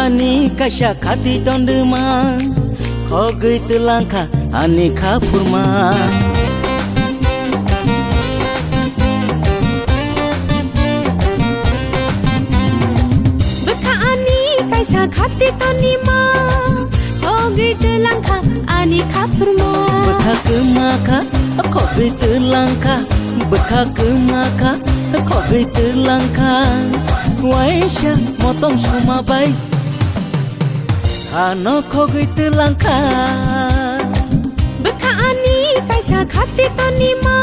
ani kasha khati dondma khogui tulangka ani khapurma baka ani kaisa khati tonima khogui tulangka ani khapurma baka kemaka khogui tulangka baka kemaka khogui tulangka waisha motom suma bai ano khogui tulangka baka ani kaisa khati tonima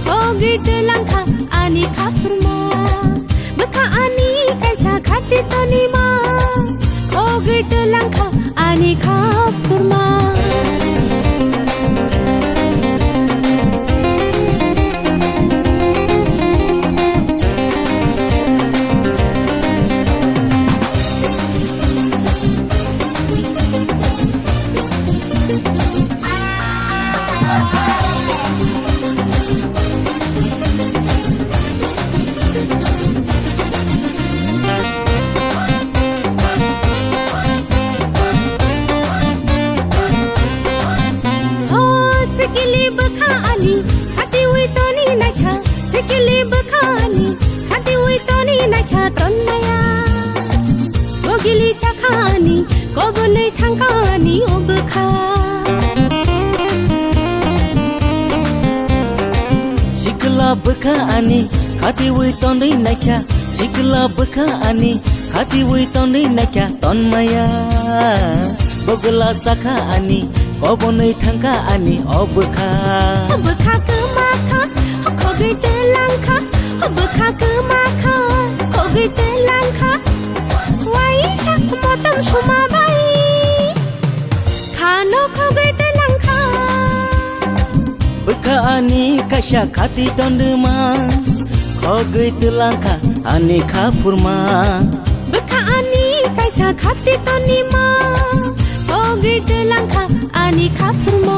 khogui tulangka ani khapurma baka ani kaisa khati tonima khogui tulangka ani khapurma sikili bakhani khati wi toni nakha sikili bakhani khati wi toni nakha tonnaya gogili chakhani kobonai thangkani obkha sikla bakhani khati wi toni nakha sikla bakhani khati wi toni nakha tonmaya bogla sakha ani kobonai thangka ani obkha obkha kemakha khogui telangkha obkha kemakha khogui telangkha waisa motom suma bai khano khogui telangkha bkha ani kasha khati dondma khogui telangkha ani khapurma bkha ani kaisa khati tonima khogui telangkha ani khapurma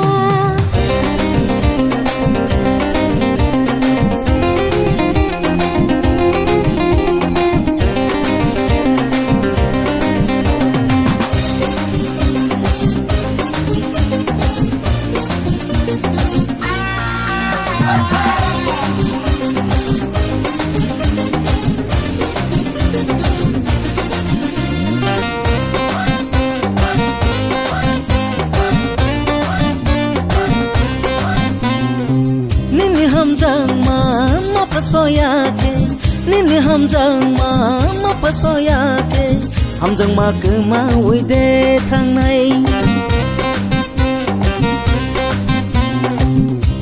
hamjang ma pasoya ke nini hamjang ma pasoya ke hamjang ma kema uide thangnai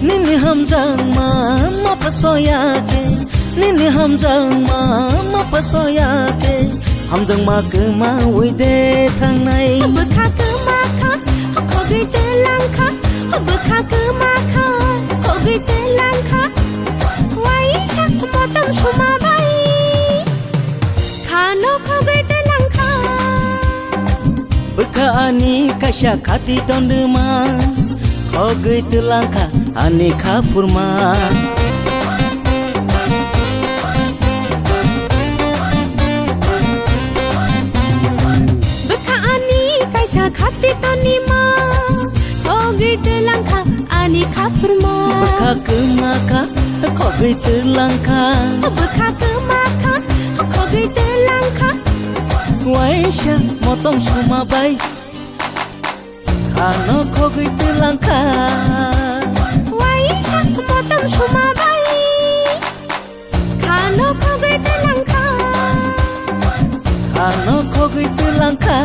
nini hamjang ma pasoya ke nini hamjang ma pasoya ke hamjang ma kema uide thangnai obkha kemakha khogui telangkha obkha kemakha khogui telangkha waisa motom suma bai khano khogui telangkha bkha ani kasha khati dondma khogui telangkha ani khapurma bkha ani kaisa khati tonima khogui telangkha ani khapurma bkha kemaka khogui telangkha bkha kemakha khogui telangkha waisha motom suma bai khano khogui telangkha waisa motom suma bai khano khogui telangkha khano khogui telangkha